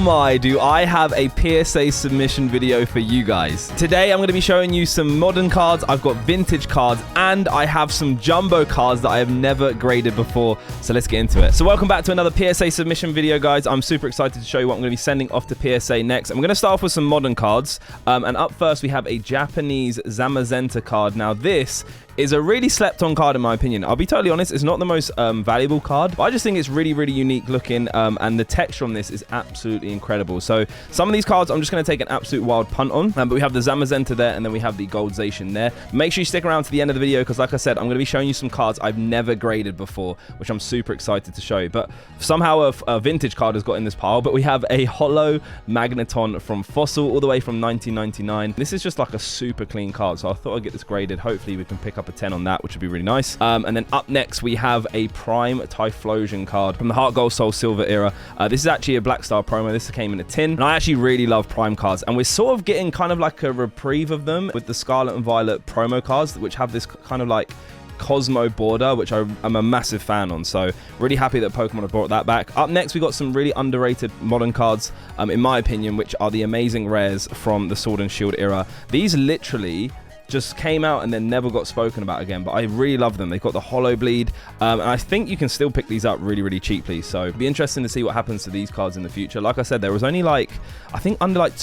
my, do I have a PSA submission video for you guys. Today I'm going to be showing you some modern cards, I've got vintage cards, and I have some jumbo cards that I have never graded before, so let's get into it. So welcome back to another PSA submission video, guys. I'm super excited to show you what I'm going to be sending off to PSA next. I'm going to start off with some modern cards, and up first we have a Japanese Zamazenta card. Now this is a really slept on card in my opinion. I'll be totally honest, it's not the most valuable card, but I just think it's really unique looking, and the texture on this is absolutely incredible. So some of these cards I'm just going to take an absolute wild punt on, but we have the Zamazenta there, and then we have the Goldzation there. Make sure you stick around to the end of the video, because like I said, I'm going to be showing you some cards I've never graded before, which I'm super excited to show you. But somehow a vintage card has got in this pile, but we have a holo Magneton from Fossil, all the way from 1999. This is just like a super clean card, so I thought I'd get this graded. Hopefully we can pick up a 10 on that, which would be really nice. And then up next we have a Prime Typhlosion card from the Heart Gold Soul Silver era. This is actually a Black Star promo. This came in a tin, and I actually really love Prime cards, and we're sort of getting kind of like a reprieve of them with the Scarlet and Violet promo cards, which have this kind of like Cosmo border, which I'm a massive fan on. So really happy that Pokemon have brought that back. Up next we got some really underrated modern cards, in my opinion, which are the amazing rares from the Sword and Shield era. These literally just came out and then never got spoken about again, but I really love them. They've got the Holo Bleed, and I think you can still pick these up really cheaply, so it'd be interesting to see what happens to these cards in the future. Like I said, there was only like, I think under like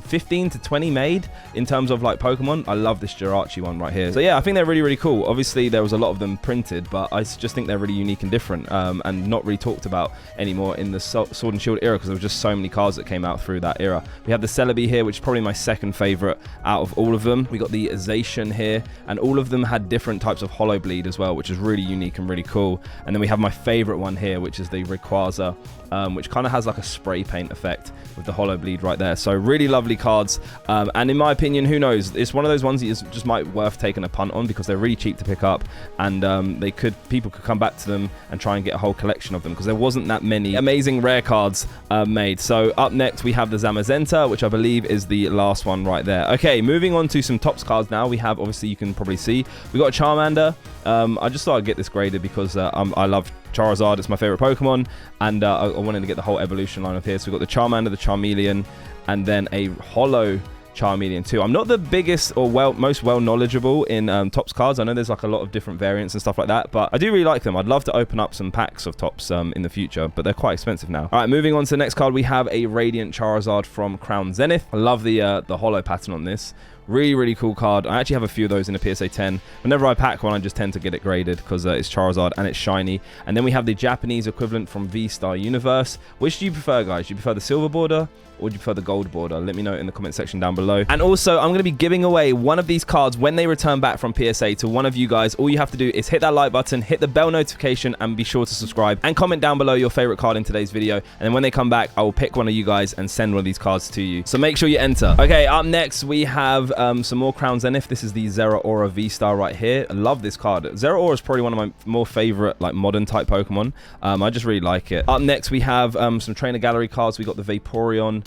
15 to 20 made in terms of like Pokemon. I love this Jirachi one right here. So yeah, I think they're really cool. Obviously there was a lot of them printed, but I just think they're really unique and different, and not really talked about anymore in the Sword and Shield era, because there were just so many cards that came out through that era. We have the Celebi here, which is probably my second favorite out of all of them. We got the Zacian here, and all of them had different types of Holo Bleed as well, which is really unique and really cool. And then we have my favorite one here, which is the Rayquaza, which kind of has like a spray paint effect with the Holo Bleed right there. So really lovely cards, and in my opinion, who knows, it's one of those ones that is just might worth taking a punt on, because they're really cheap to pick up, and people could come back to them and try and get a whole collection of them, because there wasn't that many amazing rare cards made. So up next we have the Zamazenta, which I believe is the last one right there. Okay, moving on to some Topps cards now. We have, obviously you can probably see, we got a Charmander. I just thought I'd get this graded because I love Charizard. It's my favorite Pokemon, and I wanted to get the whole evolution line of here. So we've got the Charmander, the Charmeleon, and then a Holo Charmeleon too. I'm not the biggest or most well knowledgeable in Topps cards. I know there's like a lot of different variants and stuff like that, but I do really like them. I'd love to open up some packs of Topps in the future, but they're quite expensive now. All right, moving on to the next card, we have a Radiant Charizard from Crown Zenith. I love the holo pattern on this. Really cool card. I actually have a few of those in a PSA 10. Whenever I pack one, I just tend to get it graded because it's Charizard and it's shiny. And then we have the Japanese equivalent from V-Star Universe. Which do you prefer, guys? Do you prefer the silver border, or do you prefer the gold border? Let me know in the comment section down below. And also, I'm going to be giving away one of these cards when they return back from PSA to one of you guys. All you have to do is hit that like button, hit the bell notification, and be sure to subscribe, and comment down below your favorite card in today's video. And then when they come back, I will pick one of you guys and send one of these cards to you. So make sure you enter. Okay, up next, we have some more Crown Zenith. This is the Zeraora V-Star right here. I love this card. Zeraora is probably one of my more favorite like modern type Pokemon. I just really like it. Up next, we have some Trainer Gallery cards. We got the Vaporeon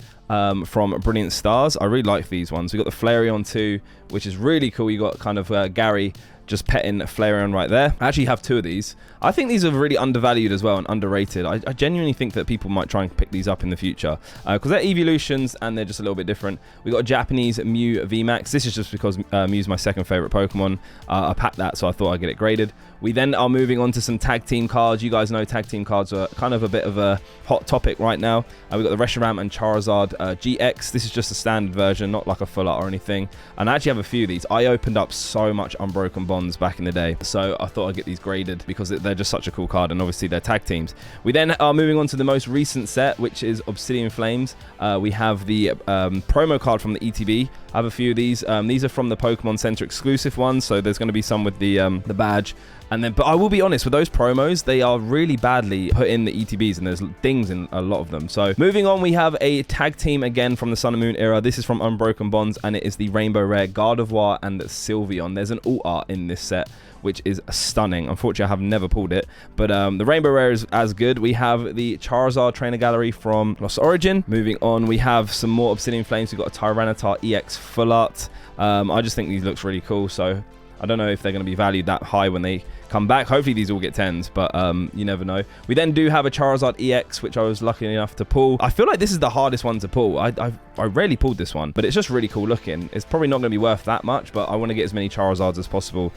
from Brilliant Stars. I really like these ones. We got the Flareon too, which is really cool. You got kind of Gary just petting Flareon right there. I actually have two of these. I think these are really undervalued as well and underrated. I genuinely think that people might try and pick these up in the future because they're evolutions and they're just a little bit different. We got a Japanese Mew VMAX. This is just because Mew's my second favorite Pokemon. I packed that, so I thought I'd get it graded. We then are moving on to some tag team cards. You guys know tag team cards are kind of a bit of a hot topic right now. We've got the Reshiram and Charizard GX. This is just a standard version, not like a full art or anything. And I actually have a few of these. I opened up so much Unbroken Bonds back in the day, so I thought I'd get these graded because they're just such a cool card, and obviously they're tag teams. We then are moving on to the most recent set, which is Obsidian Flames. We have the promo card from the ETB. I have a few of these. These are from the Pokemon Center exclusive ones, so there's going to be some with the badge. And then, but I will be honest, with those promos, they are really badly put in the ETBs, and there's dings in a lot of them. So moving on, we have a tag team again from the Sun and Moon era. This is from Unbroken Bonds, and it is the Rainbow Rare Gardevoir and Sylveon. There's an alt art in this set, which is stunning. Unfortunately, I have never pulled it, but the Rainbow Rare is as good. We have the Charizard Trainer Gallery from Lost Origin. Moving on, we have some more Obsidian Flames. We've got a Tyranitar EX Full Art. I just think these looks really cool, so I don't know if they're going to be valued that high when they come back. Hopefully these all get 10s, but you never know. We then do have a Charizard EX, which I was lucky enough to pull. I feel like this is the hardest one to pull. I rarely pulled this one, but it's just really cool looking. It's probably not going to be worth that much, but I want to get as many Charizards as possible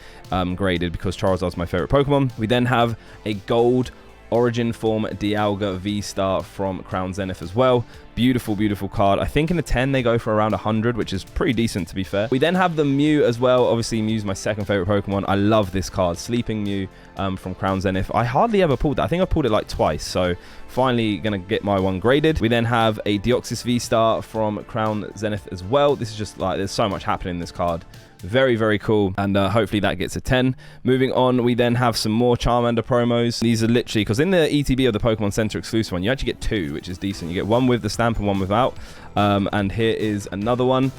graded, because Charizard's my favorite Pokemon. We then have a gold Origin Form Dialga V-Star from Crown Zenith as well. Beautiful, beautiful card. I think in the 10 they go for around 100, which is pretty decent to be fair. We then have the Mew as well. Obviously, Mew's my second favorite Pokemon. I love this card. Sleeping Mew from Crown Zenith. I hardly ever pulled that. I think I pulled it like twice, so finally gonna get my one graded. We then have a Deoxys V-Star from Crown Zenith as well. This is just like, there's so much happening in this card. Very, very cool, and hopefully that gets a 10. Moving on, we then have some more Charmander promos. These are literally, because in the ETB of the Pokemon Center exclusive one, you actually get 2, which is decent. You get one with the stamp and one without. And here is another one.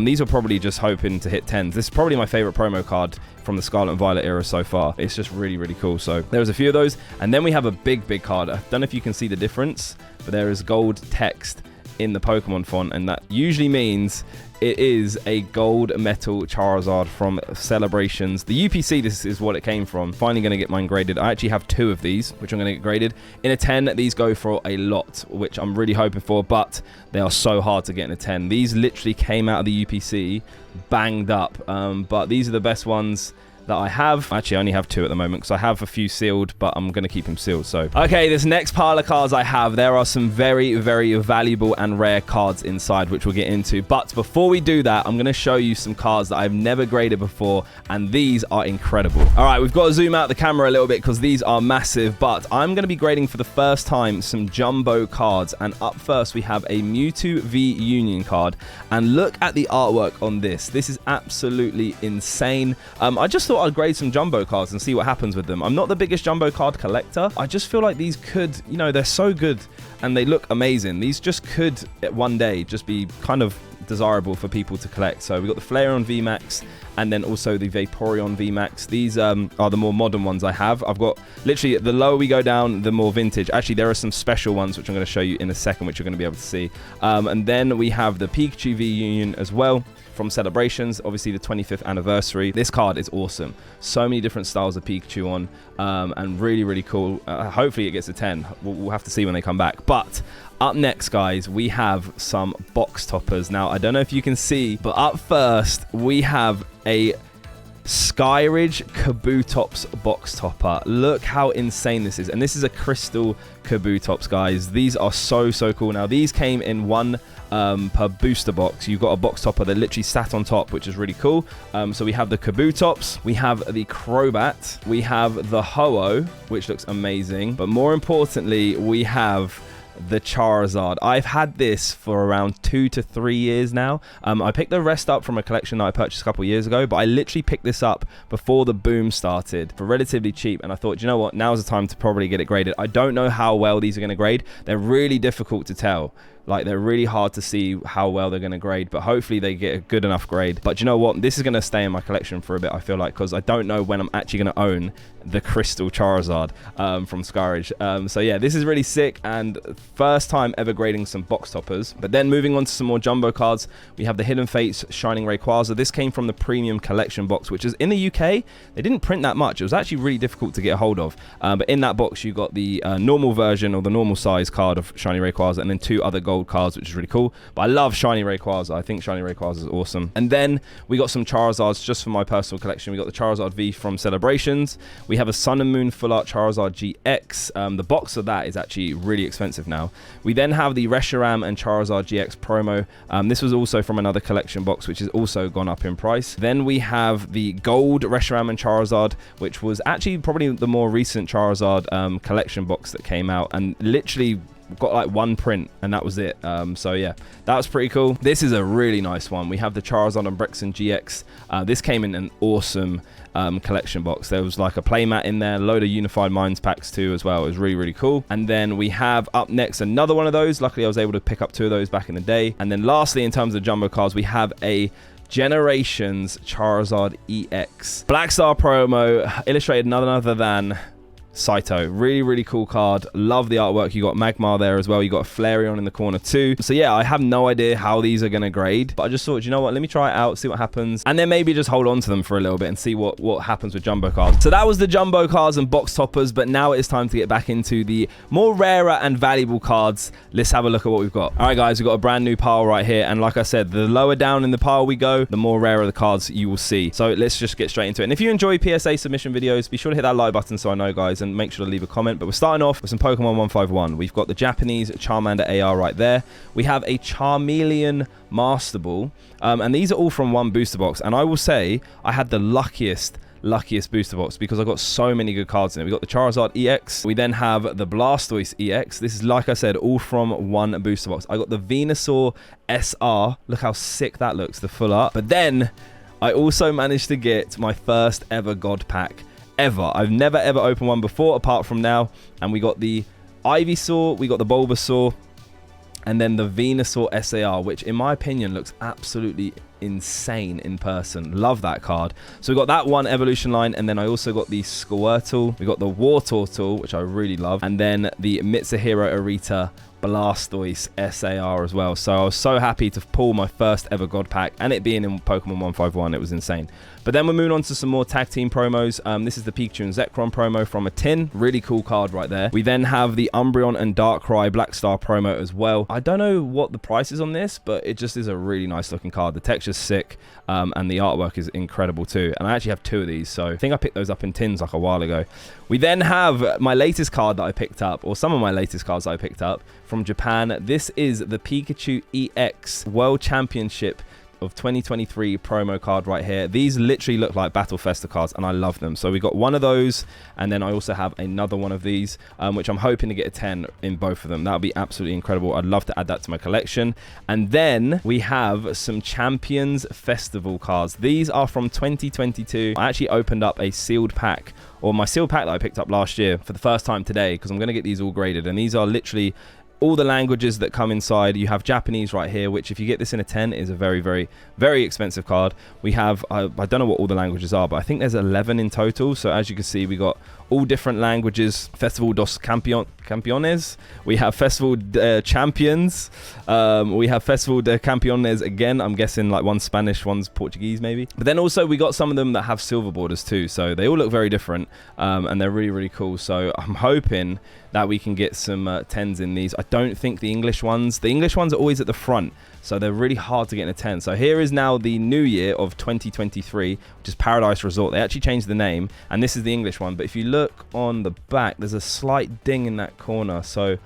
These are probably just hoping to hit 10s. This is probably my favorite promo card from the Scarlet and Violet era so far. It's just really, really cool. So there's a few of those. And then we have a big, big card. I don't know if you can see the difference, but there is gold text in the Pokemon font, and that usually means it is a gold metal Charizard from Celebrations. The UPC, this is what it came from. Finally going to get mine graded. I actually have 2 of these, which I'm going to get graded. In a 10, these go for a lot, which I'm really hoping for, but they are so hard to get in a 10. These literally came out of the UPC banged up, but these are the best ones that I have. Actually, I only have 2 at the moment because I have a few sealed, but I'm going to keep them sealed. So, okay, this next pile of cards I have, there are some very, very valuable and rare cards inside, which we'll get into. But before we do that, I'm going to show you some cards that I've never graded before, and these are incredible. All right, we've got to zoom out the camera a little bit because these are massive, but I'm going to be grading for the first time some jumbo cards. And up first, we have a Mewtwo V Union card, and look at the artwork on this. This is absolutely insane. I just thought I'd grade some jumbo cards and see what happens with them. I'm not the biggest jumbo card collector. I just feel like these could, you know, they're so good and they look amazing. These just could one day just be kind of desirable for people to collect. So we've got the Flareon VMAX and then also the Vaporeon VMAX. These are the more modern ones I have. I've got literally, the lower we go down, the more vintage. Actually, there are some special ones which I'm going to show you in a second, which you're going to be able to see. And then we have the Pikachu V Union as well from Celebrations, obviously the 25th anniversary. This card is awesome. So many different styles of Pikachu on, and really, really cool. Hopefully it gets a 10. We'll have to see when they come back. But up next, guys, we have some box toppers. Now, I don't know if you can see, but up first, we have a Skyridge Kabutops box topper. Look how insane this is. And this is a crystal Kabutops, guys. These are so, so cool. Now, these came in one per booster box. You've got a box topper that literally sat on top, which is really cool. So we have the Kabutops, we have the Crobat, we have the Ho-Oh, which looks amazing. But more importantly, we have the Charizard. I've had this for around 2 to 3 years now. I picked the rest up from a collection that I purchased a couple of years ago, but I literally picked this up before the boom started for relatively cheap, and I thought, you know what, now's the time to probably get it graded. I don't know how well these are going to grade. They're really difficult to tell. Like, they're really hard to see how well they're going to grade, but hopefully they get a good enough grade. But you know what? This is going to stay in my collection for a bit, I feel like, because I don't know when I'm actually going to own the Crystal Charizard from Skyridge. So yeah, this is really sick, and first time ever grading some box toppers. But then moving on to some more jumbo cards, we have the Hidden Fates Shining Rayquaza. This came from the Premium Collection box, which is in the UK. They didn't print that much. It was actually really difficult to get a hold of. But in that box, you got the normal version, or the normal size card of Shiny Rayquaza, and then 2 other gold cards, which is really cool. But I love Shiny Rayquaza. I think Shiny Rayquaza is awesome. And then we got some Charizards just for my personal collection. We got the Charizard V from Celebrations. We have a Sun and Moon Full Art Charizard GX. The box of that is actually really expensive now. We then have the Reshiram and Charizard GX promo. This was also from another collection box, which has also gone up in price. Then we have the gold Reshiram and Charizard, which was actually probably the more recent Charizard collection box that came out, and literally got like one print and that was it. So yeah, that was pretty cool. This is a really nice one. We have the Charizard and Brexen GX. This came in an awesome collection box. There was like a playmat in there, a load of Unified Minds packs too as well. It was really, really cool. And then we have up next another one of those. Luckily I was able to pick up 2 of those back in the day. And then lastly, in terms of jumbo cards, we have a Generations Charizard EX Black Star promo, illustrated none other than Saito. Really, really cool card. Love the artwork. You got Magmar there as well. You got a Flareon in the corner too. So yeah, I have no idea how these are going to grade, but I just thought, you know what, let me try it out, see what happens, and then maybe just hold on to them for a little bit and see what happens with jumbo cards. So that was the jumbo cards and box toppers, but now it is time to get back into the more rarer and valuable cards. Let's have a look at what we've got. All right, guys, we've got a brand new pile right here, and like I said, the lower down in the pile we go, the more rarer the cards you will see. So let's just get straight into it. And if you enjoy PSA submission videos, be sure to hit that like button so I know, guys, and make sure to leave a comment. But we're starting off with some Pokemon 151. We've got the Japanese Charmander AR right there. We have a Charmeleon Master Ball, and these are all from one booster box. And I will say I had the luckiest booster box because I got so many good cards in it. We got the Charizard EX. We then have the Blastoise EX. This is, like I said, all from one booster box. I got the Venusaur SR. Look how sick that looks, the full art. But then I also managed to get my first ever God pack ever. I've never ever opened one before apart from now. And we got the Ivysaur, we got the Bulbasaur, and then the Venusaur SAR, which in my opinion looks absolutely insane in person. Love that card. So we got that one evolution line, and then I also got the Squirtle, we got the Wartortle, which I really love, and then the Mitsuhiro Arita Blastoise SAR as well. So I was so happy to pull my first ever God pack, and it being in Pokemon 151, it was insane. But then we're moving on to some more tag team promos. This is the Pikachu and Zekrom promo from a tin. Really cool card right there. We then have the Umbreon and Darkrai Black Star promo as well. I don't know what the price is on this, but it just is a really nice looking card. The texture's sick, and the artwork is incredible too. And I actually have two of these, so I think I picked those up in tins like a while ago. We then have my latest card that I picked up, or some of my latest cards that I picked up from Japan. This is the Pikachu EX World Championship of 2023 promo card right here. These literally look like Battle Festa cards, and I love them. So we got one of those, and then I also have another one of these, which I'm hoping to get a 10 in both of them. That would be absolutely incredible. I'd love to add that to my collection. And then we have some Champions Festival cards. These are from 2022. I actually opened up a sealed pack, or my sealed pack that I picked up last year, for the first time today, because I'm going to get these all graded. And these are literally all the languages that come inside. You have Japanese right here, which if you get this in a 10 is a very, very, very expensive card. We have, I don't know what all the languages are, but I think there's 11 in total. So as you can see, we got all different languages. Festival dos Campeones. We have Festival Champions. We have Festival de Campeones again. I'm guessing like one's Spanish, one's Portuguese maybe. But then also we got some of them that have silver borders too. So they all look very different, and they're really, really cool. So I'm hoping that we can get some 10s in these. I don't think the English ones are always at the front, so they're really hard to get in a 10. So here is now the new year of 2023, which is Paradise Resort. They actually changed the name, and this is the English one. But if you look on the back, there's a slight ding in that corner. So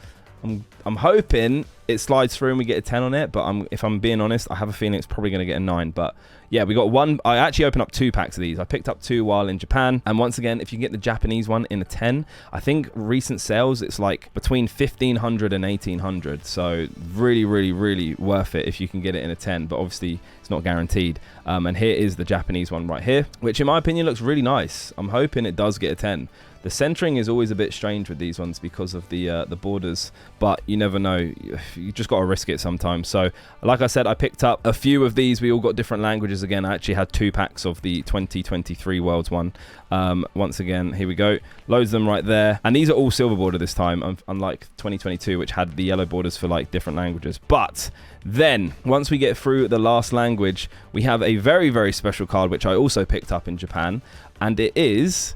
I'm hoping it slides through and we get a 10 on it, but if I'm being honest, I have a feeling it's probably going to get a 9. But yeah, we got one. I actually opened up 2 packs of these. I picked up 2 while in Japan, and once again, if you can get the Japanese one in a 10, I think recent sales it's like between 1,500 and 1,800. So really, really, really worth it if you can get it in a 10, but obviously it's not guaranteed. And here is the Japanese one right here, which in my opinion looks really nice. I'm hoping it does get a 10. The centering is always a bit strange with these ones because of the borders, but you never know. You just got to risk it sometimes. So like I said, I picked up a few of these. We all got different languages again. I actually had 2 packs of the 2023 Worlds one. Once again, here we go. Loads of them right there. And these are all silver border this time, unlike 2022, which had the yellow borders for like different languages. But then once we get through the last language, we have a very, very special card, which I also picked up in Japan. And it is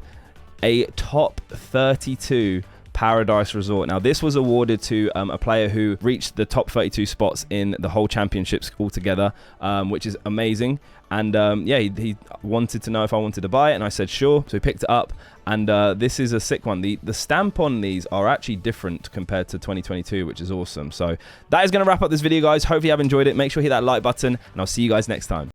a top 32 Paradise Resort. Now this was awarded to a player who reached the top 32 spots in the whole championships altogether, which is amazing. And yeah, he wanted to know if I wanted to buy it, and I said sure. So he picked it up, and this is a sick one. The stamp on these are actually different compared to 2022, which is awesome. So that is going to wrap up this video, guys. Hopefully you have enjoyed it. Make sure you hit that like button, and I'll see you guys next time.